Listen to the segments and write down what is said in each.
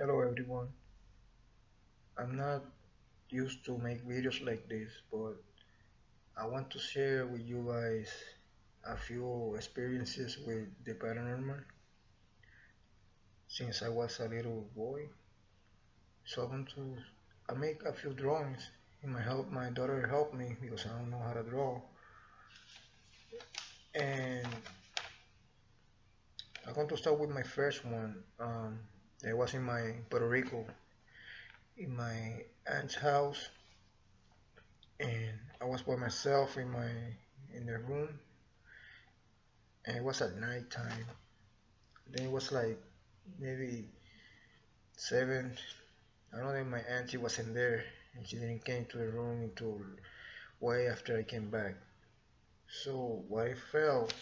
Hello everyone. I'm not used to make videos like this, but I want to share with you guys a few experiences with the paranormal since I was a little boy. So I make a few drawings. My daughter helped me because I don't know how to draw. And I'm going to start with my first one. It was in my Puerto Rico, in my aunt's house, and I was by myself in the room, and it was at night time. Then it was like maybe 7. I don't think my auntie wasn't there, and she didn't came to the room until way after I came back. So what I felt,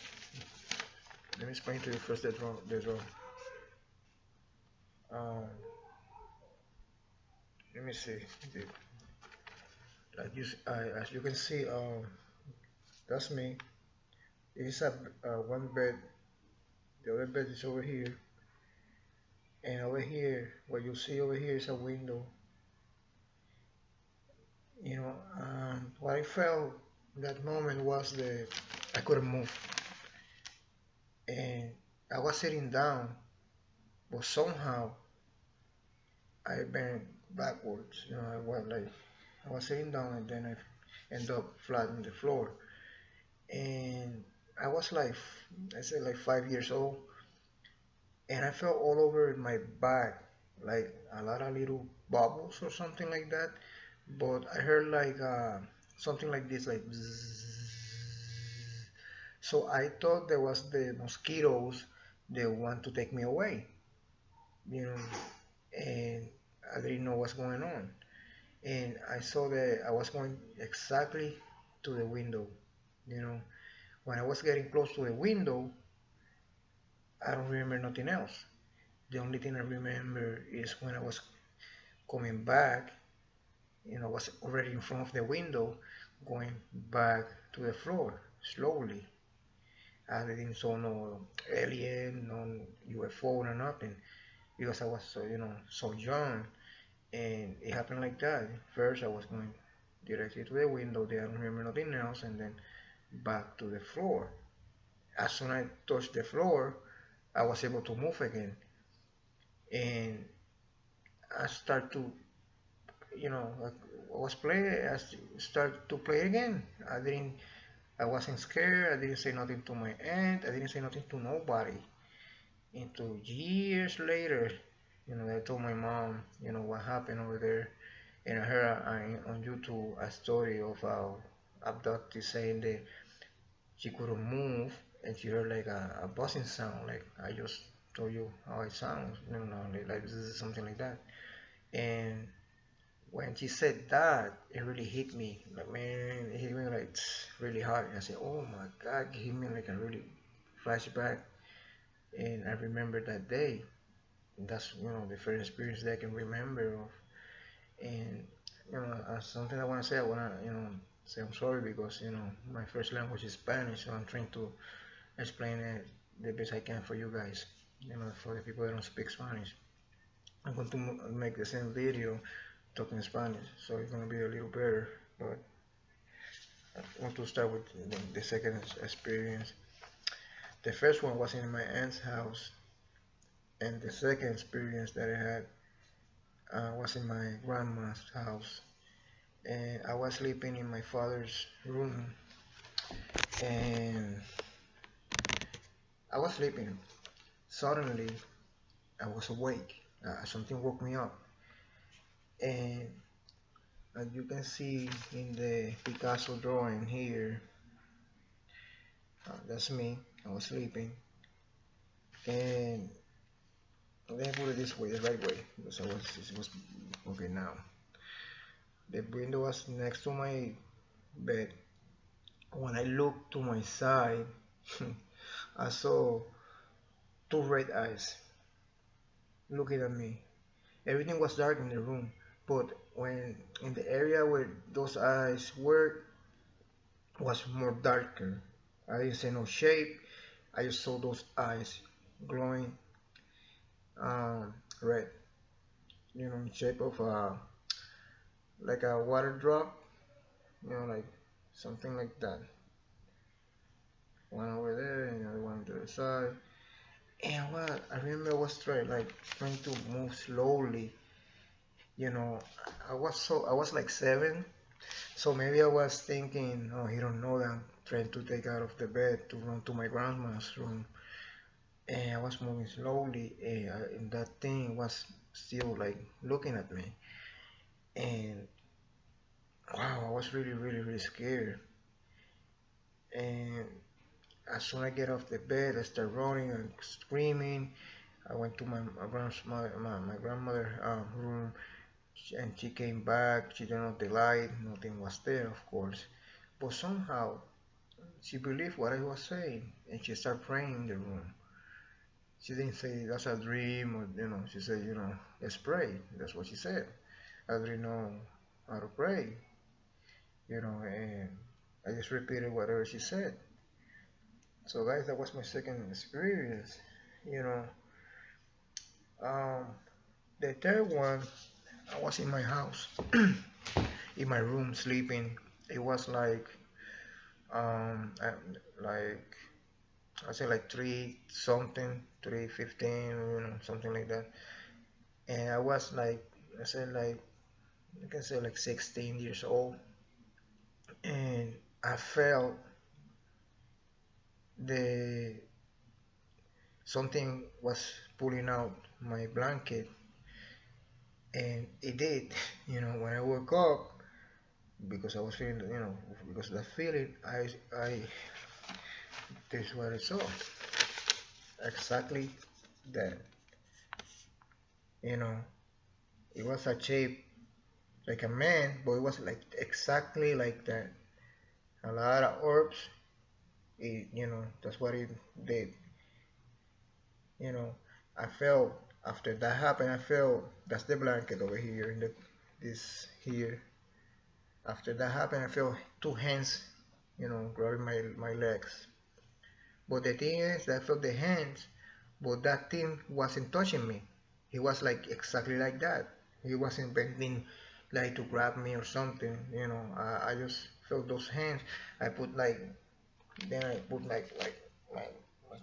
let me explain to you first the draw. Um, let me see. As you can see, that's me. It's one bed. The other bed is over here, and over here, what you see over here is a window. What I felt that moment was that I couldn't move, and I was sitting down, but somehow I bent backwards. I was sitting down, and then I ended up flat on the floor, and I was like, I said like 5 years old, and I felt all over my back, like a lot of little bubbles or something like that. But I heard like something like this, like bzzz. So I thought there was the mosquitoes they want to take me away, you know, and I didn't know what's going on. And I saw that I was going exactly to the window, you know. When I was getting close to the window, I don't remember nothing else. The only thing I remember is when I was coming back, I was already in front of the window, going back to the floor slowly. I didn't saw no alien, no UFO, or nothing because I was so young, and it happened like that. First, I was going directly to the window. There, I don't remember nothing else, and then back to the floor. As soon as I touched the floor, I was able to move again, and I start to, like, I was playing. Start to play again. I wasn't scared. I didn't say nothing to my aunt. I didn't say nothing to nobody. Into years later, I told my mom, what happened over there, and I heard on YouTube a story of a abductee saying that she couldn't move, and she heard like a buzzing sound, like I just told you how it sounds, like something like that. And when she said that, it really hit me, like man, it hit me like really hard. And I said, oh my God, it hit me like a really flashback, and I remember that day. That's the first experience that I can remember of. And something I want to say, I want to say I'm sorry because my first language is Spanish, so I'm trying to explain it the best I can for you guys. For the people that don't speak Spanish, I'm going to make the same video talking Spanish, so it's going to be a little better. But I want to start with the second experience. The first one was in my aunt's house, and the second experience that I had was in my grandma's house. And I was sleeping in my father's room, and I was sleeping. Suddenly, I was awake. Something woke me up, and as you can see in the Picasso drawing here, that's me. I was sleeping, and let me put it this way, the right way, because it was okay now. The window was next to my bed. When I looked to my side, I saw two red eyes looking at me. Everything was dark in the room, but when in the area where those eyes were was more darker. I didn't see no shape. I just saw those eyes glowing red. in shape of like a water drop, like something like that. One over there and the other one to the side. And what I remember I was trying to move slowly. You know, I was like 7, so maybe I was thinking, oh, he don't know that I'm trying to take out of the bed to run to my grandma's room, and I was moving slowly, and that thing was still like looking at me, and wow, I was really, really, really scared. And as soon as I get off the bed, I start running and screaming. I went to my grandmother's room, and she came back. She turned off the light. Nothing was there, of course. But somehow she believed what I was saying, and she started praying in the room. She didn't say that's a dream, or she said, let's pray. That's what she said. I didn't know how to pray, and I just repeated whatever she said. So guys, that was my second experience. You know, um, the third one, I was in my house, in my room sleeping. It was like I say like 3 something, 3:15, something like that. And I was like, I said like, I can say like 16 years old, and I felt the something was pulling out my blanket, and it did. When I woke up, because I was feeling, because of that feeling, I, this is what I saw, exactly that. You know, it was a shape like a man, but it was like exactly like that. A lot of orbs. That's what it did. You know, I felt after that happened. I felt that's the blanket over here in the this here. After that happened, I felt two hands, grabbing my legs. But the thing is, that I felt the hands, but that thing wasn't touching me. He was like exactly like that. He wasn't bending like to grab me or something. I just felt those hands. I put like Then I put my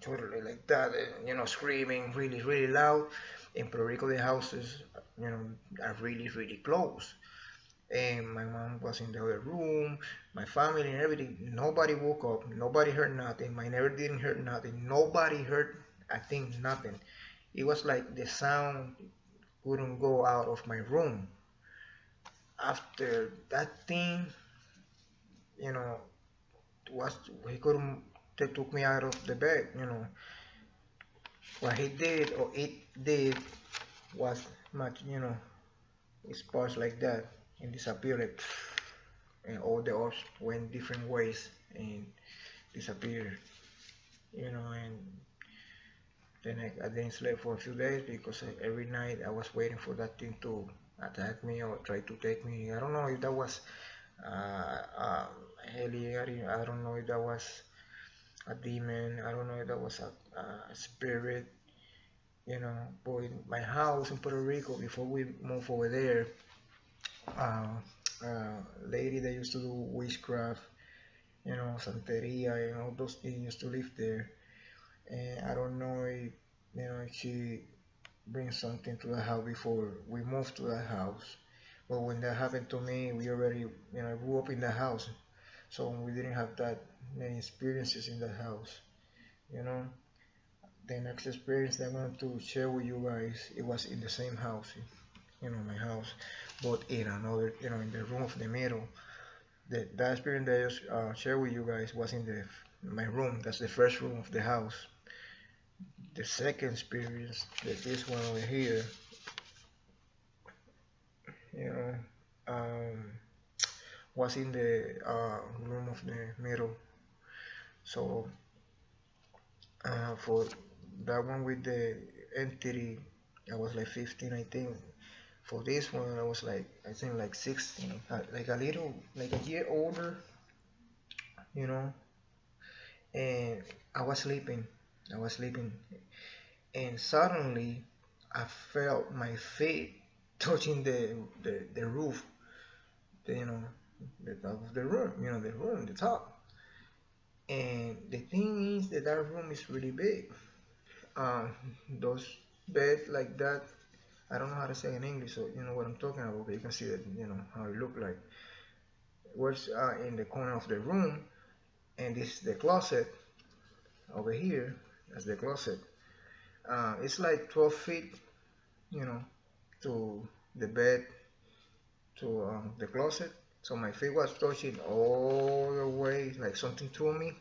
shoulder like that, and, screaming really, really loud. In Puerto Rico, the houses, are really, really close. And my mom was in the other room, my family and everything. Nobody woke up. Nobody heard nothing. My neighbor didn't hear nothing. Nobody heard, I think, nothing. It was like the sound couldn't go out of my room. After that thing, you know, was he couldn't they took me out of the bed. What he did or it did was much, it sparks like that and disappeared, like, and all the orbs went different ways and disappeared, and then I didn't sleep for a few days because every night I was waiting for that thing to attack me or try to take me. I don't know if that was alien. I don't know if that was a demon. I don't know if that was a spirit. But in my house in Puerto Rico, before we moved over there, uh, lady that used to do witchcraft, santeria, those things used to live there. And I don't know if she brings something to the house before we moved to the house. But when that happened to me, we already, grew up in the house, so we didn't have that many experiences in the house, you know. The next experience that I wanted to share with you guys, it was in the same house, my house, but in another, in the room of the middle. That experience that I just shared with you guys was in my room. That's the first room of the house. The second experience, this one over here, you know, um, was in the room of the middle. So for that one with the entity, I was like 15, I think. For this one, I was like, I think like 16, like a little, like a year older, you know. And I was sleeping. I was sleeping, and suddenly I felt my feet. touching the roof, you know, the top of the room, the room, the top. And the thing is that that room is really big. Um, those bed like that, I don't know how to say in English, so you know what I'm talking about, but you can see that, how it look like. Was in the corner of the room, and this is the closet over here. That's the closet. It's like 12 feet, you know, to the bed, to the closet. So my feet was touching all the way, like something threw me,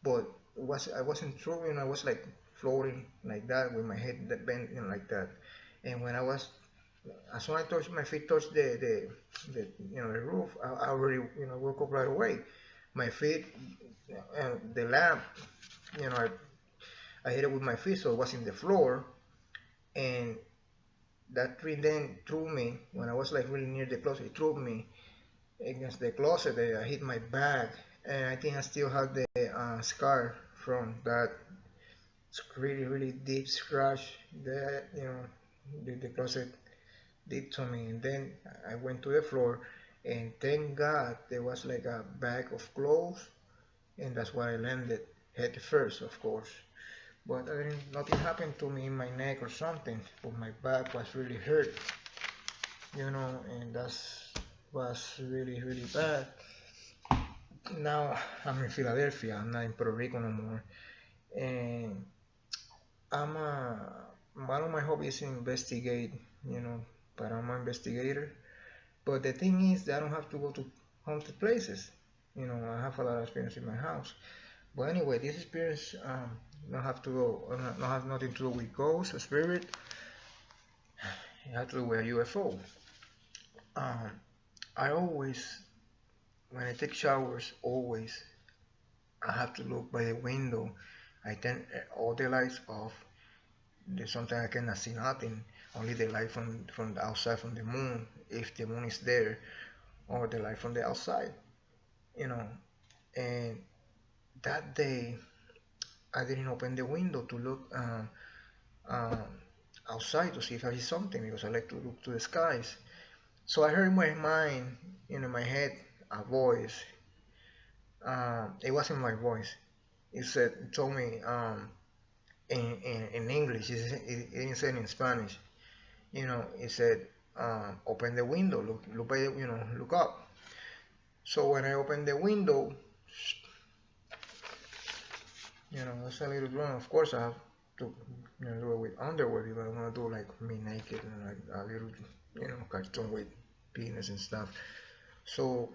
but I wasn't throwing. I was like floating like that with my head bent, like that. And when I was, as soon as I touched my feet touched the roof, I already woke up right away. My feet, the lamp, you know, I hit it with my feet, so it was in the floor, and that tree then threw me when I was like really near the closet. It threw me against the closet. I hit my back, and I think I still have the scar from that really really deep scratch that the closet did to me. And then I went to the floor, and thank God there was like a bag of clothes, and that's where I landed head first, of course. But nothing happened to me in my neck or something, but my back was really hurt, and that was really, really bad. Now I'm in Philadelphia, I'm not in Puerto Rico no more. And one of my hobbies is investigate, paranormal investigator. But the thing is that I don't have to go to haunted places. I have a lot of experience in my house. But anyway, this experience not have to go, not have nothing to do with ghosts or spirit. It has to do with a UFO. Um, I always, when I take showers, always I have to look by the window. I turn all the lights off. There's sometimes I cannot see nothing, only the light from the outside, from the moon, if the moon is there, or the light from the outside, you know. And that day, I didn't open the window to look um, outside to see if I see something because I like to look to the skies. So I heard in my mind, in my head, a voice. It wasn't my voice. It told me in English. It didn't say it in Spanish. It said, open the window, look by the, look up. So when I opened the window, it's a little wrong. Of course, I have to, do it with underwear if I want to do like me naked and like a little, cartoon with penis and stuff. So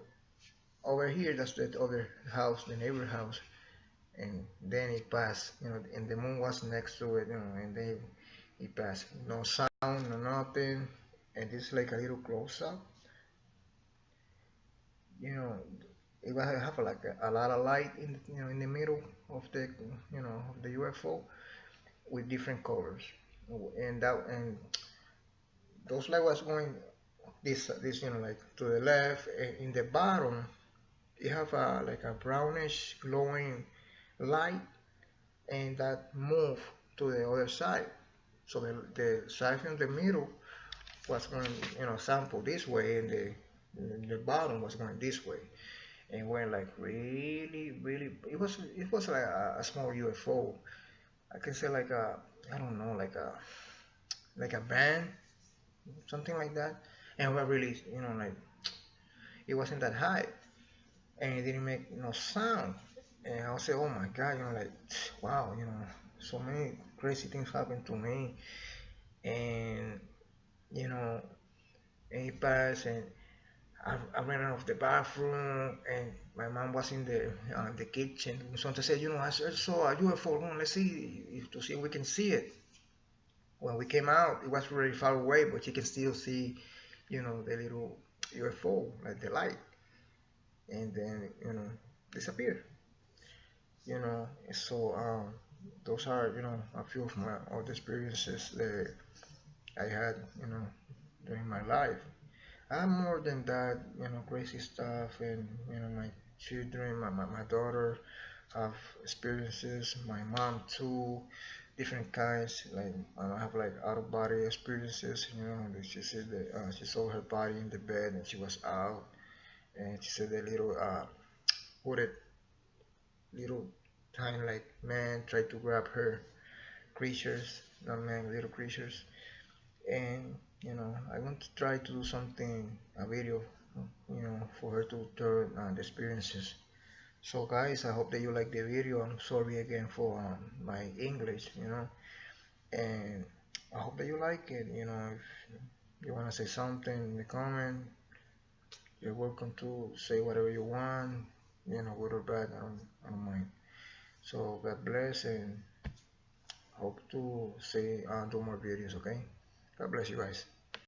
over here, that's the other house, the neighbor house, and then it passed, and the moon was next to it, and then it passed. No sound, no nothing, and it's like a little close up. You know, it will have like a lot of light in the middle of the of the UFO with different colors, and those light was going this like to the left, and in the bottom you have like a brownish glowing light, and that move to the other side. So the side from the middle was going, sample this way, and the bottom was going this way, and went like really, really. It was like a small UFO. I can say like I don't know, like a band, something like that. And we really, like it wasn't that high, and it didn't make no sound. And I was say, oh my God, like wow, so many crazy things happened to me, and you know, and it passed, and I ran out of the bathroom, and my mom was in the kitchen. So I said, I saw a UFO. Let's see to see if we can see it. When we came out, it was really far away, but you can still see, the little UFO, like the light, and then disappear. So those are a few of my other experiences that I had, during my life. I'm more than that, crazy stuff, and my children, my daughter have experiences, my mom too. different kinds. Like I have like out of body experiences. You know, that she said that she saw her body in the bed and she was out, and she said that little hooded little tiny like man tried to grab her creatures, not man, little creatures. And I want to try to do something, a video, for her to tell the experiences. So guys, I hope that you like the video. I'm sorry again for my English, and I hope that you like it. If you want to say something in the comment, you're welcome to say whatever you want, good or bad. I don't mind. So God bless, and hope to say do more videos. Okay, God bless you guys.